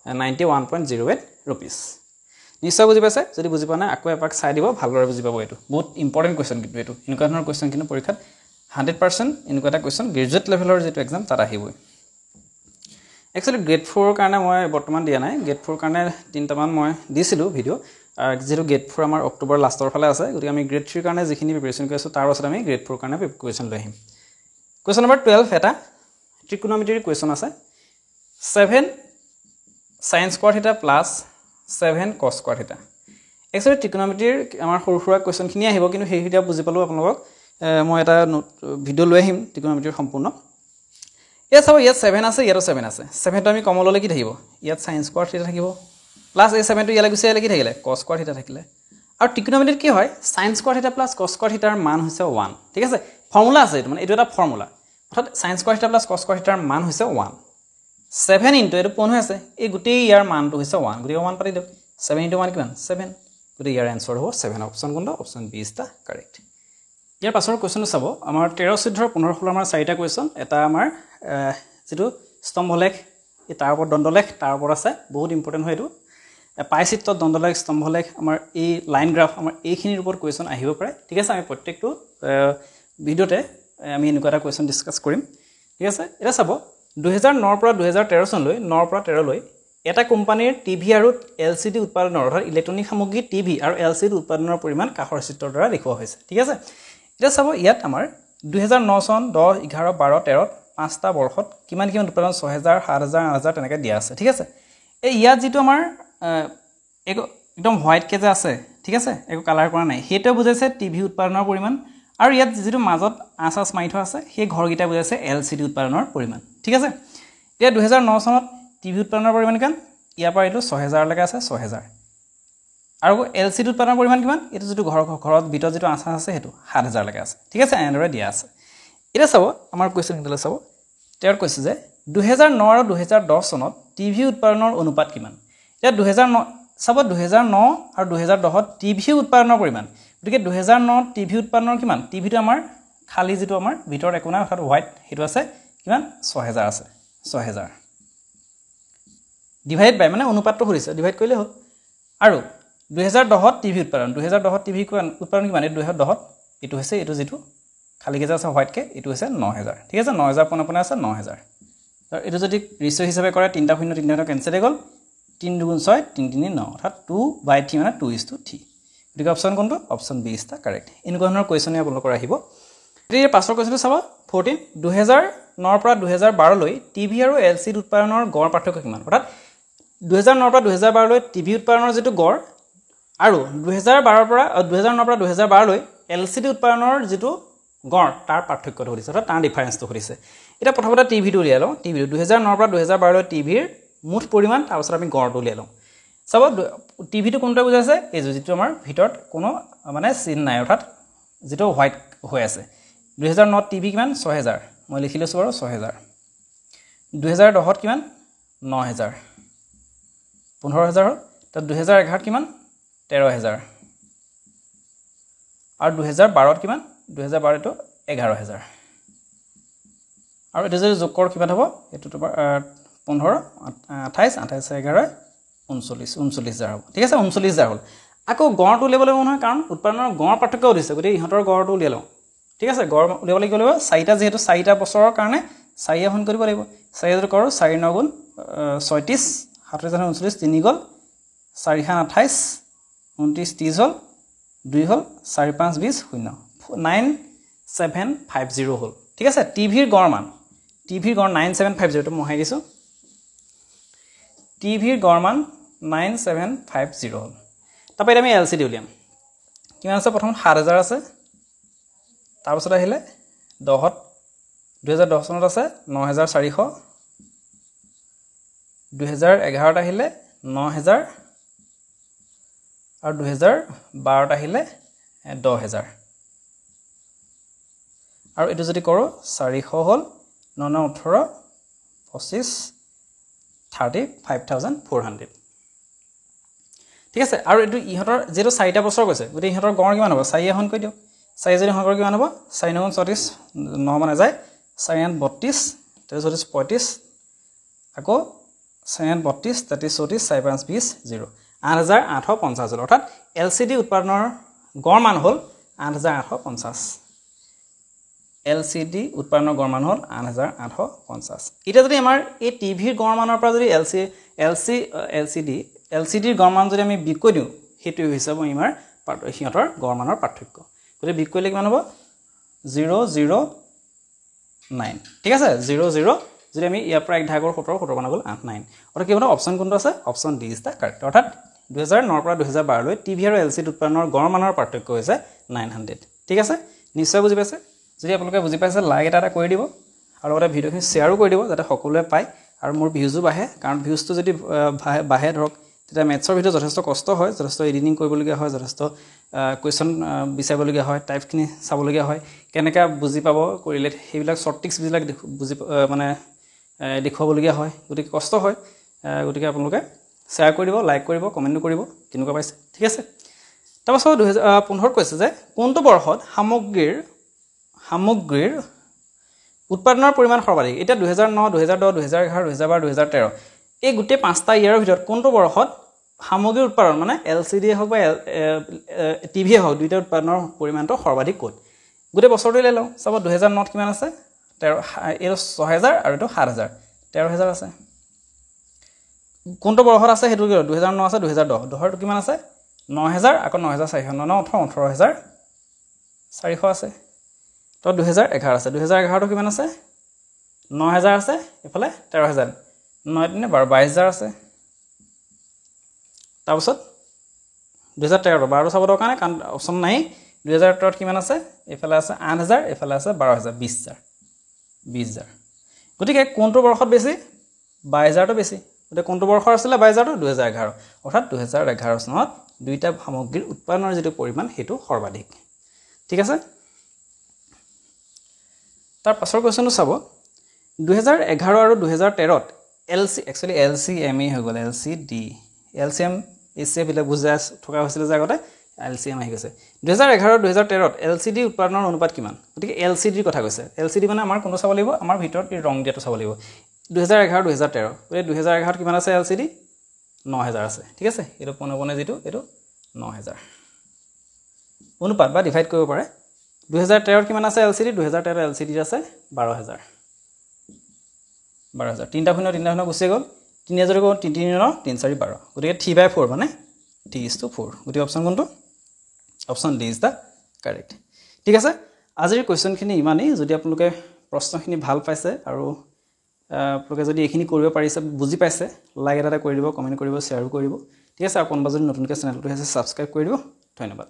91.08 rupees নিশ্চয় বুজি পাইছে যদি বুজি পোৱা নাই আকৌ এপাক চাই দিব ভালদৰে বুজি পাব এটো বহুত ইম্পৰ্টেন্ট কোৱেশ্চন কিন্তু এটো এনেকুৱা ধৰণৰ কোৱেশ্চন কিন্তু পৰীক্ষাত 100% এনেকুৱা এটা কোৱেশ্চন গ্ৰেজুৱেট লেভেলৰ যেটো এক্সাম তাত আহিবই একচুয়ালি গ্ৰেড 4 কাৰণে মই বৰ্তমান দিয়া নাই গ্ৰেড 4 কাৰণে তিনটামান মই দিছিলো ভিডিও যেটো গ্ৰেড 4 আমাৰ অক্টোবৰ লাষ্টৰ ফালে আছে গতিকে আমি গ্ৰেড 3 কাৰণে যিখিনি প্ৰিপাৰেচন কৰি আছো তাৰ পাছত আমি গ্ৰেড 4 কাৰণে কোৱেশ্চন লৈ আহিম কোৱেশ্চন নম্বৰ 12 এটা ট্ৰিকোনোমেট্ৰি কোৱেশ্চন আছে 7 sin square theta plus 7 cos square theta actually ট্ৰিকোনোমেট্ৰিৰ আমাৰ সৰু সৰু কোৱেশ্চন খিনি আহিব কিন্তু সেই ভিডিও বুজি পালো আপোনালোকক মই এটা ভিডিও লৈ আহিম ট্ৰিকোনোমেট্ৰিৰ সম্পূৰ্ণ ইয়া চাও ইয়াত 7 আছে ইয়াত 7 আছে 7 টো আমি কমন ললে কি থাকিব ইয়াত sin square theta থাকিব প্লাস এই 7 টো ইয়ালে গুছি আহিলে কি থাকিলে cos square theta থাকিলে আৰু ট্ৰিকোনোমেট্ৰিত কি হয় sin square theta plus cos square theta ৰ মান হৈছে 1 ঠিক আছে ফৰ্মুলা আছে মানে এইটো এটা ফৰ্মুলা অৰ্থাৎ sin square theta plus cos square theta ৰ মান হৈছে 1 7 into এটো কোন হৈছে এই গুটেই ইয়াৰ মানটো হৈছে 1 গুটেই 1 পাতি দিও 7 into 1 কিমান 7 গুটেই ইয়াৰ আনসাৰ হ'ব 7 অপচন কোনটো option B is the correct ইয়াৰ পাছৰ কোৱেশ্চনটো চাব আমাৰ 13 14 15 16 আমাৰ চাৰিটা কোৱেশ্চন এটা আমাৰ যেটো স্তম্ভলেখ এই তাৰ ওপৰত দণ্ডলেখ তাৰ ওপৰত আছে বহুত ইম্পৰ্টেন্ট হয় এটো পাইচিত্ৰ দণ্ডলেখ স্তম্ভলেখ আমাৰ এই লাইন গ্ৰাফ আমাৰ এইখিনিৰ ওপৰত কোৱেশ্চন আহিব পাৰে ঠিক আছে আমি প্ৰত্যেকটো ভিডিওতে আমি এনেকুৱা এটা কোৱেশ্চন ডিসকাস কৰিম ঠিক আছে এটা চাব 2009 পৰা 2013 চনলৈ 9 পৰা 13 লৈ এটা কোম্পানীৰ টিভি আৰু এলসিডি উৎপাদনৰ অৰ্থাৎ ইলেক্ট্ৰনিক সামগ্ৰী টিভি আৰু এলসিডি উৎপাদনৰ পৰিমাণ কাষৰ চিত্ৰৰ দ্বাৰা দেখুওৱা হৈছে ঠিক আছে এটা চাব ইয়াত আমাৰ 2009 চন 10 11 12 13 পাঁচটা বৰ্ষত কিমান উৎপাদন 6000 7000 8000 তেনেকৈ দিয়া আছে ঠিক আছে এই ইয়াত যেটো আমাৰ একদম হোৱাইট কে যে আছে ঠিক আছে একো কালাৰ কৰা নাই হেটো বুজাইছে টিভি উৎপাদনৰ পৰিমাণ আৰু ইয়াত যিটো মাজত আঁচ মাৰি থোৱা আছে সেই ঘৰকেইটা বুজাইছে LCD উৎপাদনৰ পৰিমাণ ঠিক আছে এতিয়া 2009 চনত টিভি উৎপাদনৰ পৰিমাণ কিমান ইয়াৰ পৰা এইটো 6000 লৈকে আছে 6000 আৰু LCD উৎপাদনৰ পৰিমাণ কিমান এটো যেটো ঘৰত ভিতৰত যেটো আঁচ আছে হেতু 7000 লৈকে আছে ঠিক আছে এনেদৰে দিয়া আছে এটা চাব আমাৰ কোৱেশ্চন কিটা চাব তেওঁৰ কৈছে যে 2009 আৰু 2010 চনত টিভি উৎপাদনৰ অনুপাত কিমান এতিয়া 2009 চাব 2009 আৰু 2010 ত টিভি উৎপাদনৰ পৰিমাণ গতিকে 2009 টিভি উৎপাদনৰ কিমান টিভিটো আমাৰ খালি যেটো আমাৰ ভিতৰত একো নাই অৰ্থাৎ হোৱাইট হেতু আছে কিমান 6000 আছে 6000 ডিভাইড বাই মানে অনুপাতটো কৰিছে ডিভাইড কৰিলে হ'ল আৰু 2010 ত টিভি উৎপাদন 2010 ত টিভি উৎপাদন কিমান 2010 এটো হৈছে এটো যেটো খালি কেজা আছে হোৱাইট কে এটো হৈছে 9000 ঠিক আছে 9000 পোনে আছে 9000 আৰু এটো যদি ৰেশিও হিচাপে কৰে 3 টা শূন্য 3 টা কেনসেল হৈ গল 3 2 6 3 3 9 অৰ্থাৎ 2/3 মানে 2:3 গতিকে অপচন কোনটো option B is the correct এনেকুৱা ধৰণৰ কোৱেশ্চন আপোনালোকৰ আহিব এতিয়া পাছৰ কোৱেশ্চনটো চাবা 14 2009 পৰা 2012 লৈ টিভি আৰু LCD উৎপাদনৰ গড় পাৰ্থক্য কিমান অৰ্থাৎ 2009 পৰা 2012 লৈ টিভি উৎপাদনৰ যেটো গড় আৰু 2012 পৰা 2009 পৰা 2012 লৈ LCD উৎপাদনৰ যেটো গড় তাৰ পাৰ্থক্যটো হৈছে অৰ্থাৎ তাৰ ডিফাৰেন্সটো হৈছে এটা প্ৰথমতে টিভিটো উলিয়াই লওঁ টিভি 2009 পৰা 2012 লৈ টিভিৰ মুঠ পৰিমাণ তাৰ পাছত আমি গড়টো উলিয়াই লওঁ চাব টিভিটো কোনটা বুজাইছে এই যেটো আমাৰ ভিতৰত কোনো মানে চিন নাই অৰ্থাৎ যেটো হোৱাইট হৈ আছে 2009 ত টিভি কিমান 6000 মই লিখিলৈছো বাৰু 6000 2010 ত কিমান 9000 15000 হ'ল ত 2011 ত কিমান 13000 আৰু 2012 ত কিমান 2012 টো 11000 আৰু এটা যদি যোগ কৰ কিমান হ'ব এটো তোমাৰ 15 28 28 11 39000 হ'ব ঠিক আছে 39000 হ'ল আকৌ গড়টো উলিয়াবলৈ মন হয় কাৰণ উৎপাদনৰ গড় পাৰ্থক্য দিছে গতি ইহঁতৰ গড়টো উলিয়াই লওঁ ঠিক আছে গড় উলিয়াবলৈ কি লাগিব 4টা যেহেতু 4টা বছৰৰ কাৰণে 4 এখন কৰিব লাগিব 4 যদি কৰো 4 9 গুণ 36 7 39 3 গল 4 28 29 30 হ'ল 2 হ'ল 4 5 20 0 9750 হ'ল ঠিক আছে টিভিৰ গড় মান টিভিৰ গড় 9750 টো মহাই দিছো টিভিৰ গড় মান 9750 হ'ল তাপা আমি LCD উলিয়াম কিমান আছে প্ৰথম 7000 আছে তাৰ পাছত আহিলে 10 2010 চনত আছে 9400 2011 ত আহিলে 9000 আৰু 2012 ত আহিলে 10000 আৰু এটো যদি কৰো 400 হ'ল 9 18 25 35400 ঠিক আছে আৰু এটো ইহঁতৰ যেটো 4টা বছৰ গৈছে গতি ইহঁতৰ গড় কিমান হ'ব 4 এখন কৈ দিও 4 যদি হৰ কিমান হ'ব 4 9 34 9 মানে যায় 4 32 33 35 আকৌ 4 32 33 34 4 5 20 0 8850 অৰ্থাৎ LCD উৎপাদনৰ গড় মান হ'ল 8850 LCD উৎপাদনৰ গড় মান হ'ল 8850 এটা যদি আমাৰ এই টিভিৰ গড় মানৰ পৰা যদি LCD ৰ গড় মান যদি আমি বিক দিও হেতু হিচাপে আমাৰ সিহঁতৰ গড় মানৰ পাৰ্থক্য গতি বিক কৰিলে কিমান হ'ব 009 ঠিক আছে 00 যদি আমি ইয়াৰ পৰা 1 ভাগৰ 17 17 মান গল 89 অৰ্থাৎ কি হ'ব অপচন কোনটো আছে option D is the correct অৰ্থাৎ 2009 পৰা 2012 লৈ টিভি আৰু LCD উৎপাদনৰ গড় মানৰ পাৰ্থক্য হৈছে 900 ঠিক আছে নিশ্চয় বুজি পাইছে যদি আপোনালোকে বুজি পাইছে লাইক এটা কৰি দিব আৰু লগতে ভিডিওখিনি শেয়াৰো কৰি দিব যাতে সকলোৱে পায় আৰু মোৰ ভিউজো বাঢ়ে কাৰণ ভিউজটো যদি বাঢ়ে ধৰক তেতিয়া মেথছৰ ভিডিও যথেষ্ট কষ্ট হয় যথেষ্ট এডিটিং কৰিবলগীয়া হয় যথেষ্ট কোৱেশ্চন বিচাৰিবলগীয়া হয় টাইপখিনি চাবলগীয়া হয় কেনেকা বুজি পাব কৰিলে সেইবিলাক শৰ্ট ট্ৰিক্স বিলাক বুজি মানে দেখুৱাবলগীয়া হয় গতিকে কষ্ট হয় গতিকে আপোনালোকে শেয়াৰ কৰি দিব লাইক কৰিব কমেন্ট কৰিব কেনেকুৱা পাইছে ঠিক আছে তাৰপাছত 2015 কৈছে যে কোনটো বৰ্ষত সামগ্ৰীৰ উৎপাদনৰ পৰিমাণ সৰ্বাধিক এটা 2009 2010 2011 2012 2013 এই গোটেই 5টা ইয়াৰৰ ভিতৰত কোনটো বৰ্ষত সামগ্ৰীৰ উৎপাদন মানে LCD হওক বা টিভি হওক দুইটা উৎপাদনৰ পৰিমাণটো সৰ্বাধিক ক'ত গোটেই বছৰটো লৈ লওঁ চাব 2009 ত কিমান আছে 6000 আৰু এটো 7000 13000 আছে কোনটো বৰ্ষত আছে হেতু 2009 আছে 2010 10 টো কিমান আছে 9000 আকৌ 9400 9 18000 400 আছে তো 2011 আছে 2011 টো কিমান আছে 9000 আছে এফালে 13000 9 3 22000 আছে তাৰপিছত 2013 12 চাব দৰকাৰ নাই কাৰণ অপচন নাই 2018 ত কিমান আছে এফালে আছে 8000 এফালে আছে 12000 20000 গতিকে কোনটো বৰ্ষত বেছি 22000 টো বেছি গতিকে কোনটো বৰ্ষৰ আছিল 22000 টো 2011 অৰ্থাৎ 2011 চনত দুইটা সামগ্ৰীৰ উৎপাদনৰ যেটো পৰিমাণ হেতু সৰ্বাধিক ঠিক আছে তাৰ পাছৰ কোৱেশ্চনটো চাব 2011 আৰু 2013 ত actually LCME হৈ গ'ল LCM এসএফ বিলা বুজাস থকা হৈছিল যে আগতে LCM আহি গৈছে 2011 2013 ত LCD উৎপাদনৰ অনুপাত কিমান গতিকে LCD কথা কৈছে LCD মানে আমাৰ কোনটো চাব লাগিব আমাৰ ভিতৰত এই ৰং দিয়াটো চাব লাগিব 2011 2013 গতিকে 2011 ত কিমান আছে LCD 9000 আছে ঠিক আছে এটো পনবনে যেটো এটো 9000 অনুপাত বা ডিভাইড কৰিব পাৰে 2013 ত কিমান আছে LCD 2013 LCD আছে 12000 তিনটা শূন্য গুছি গ'ল 3000 কো 3 3 4 12 গতিকে 3/4 মানে t/4 গতিকে অপচন কোনটো option D is the correct ঠিক আছে আজিৰ কোৱেশ্চনখিনি ইমানেই যদি আপোনালোকে প্ৰশ্নখিনি ভাল পাইছে আৰু আপোনালোকে যদি এইখিনি কৰিব পাৰিছে বুজি পাইছে লাইক এটা কৰি দিব কমেন্ট কৰিব শেয়াৰ কৰিব ঠিক আছে আৰু কোনবা যদি নতুনকৈ চেনেলটো আছে সাবস্ক্ৰাইব কৰি দিব ধন্যবাদ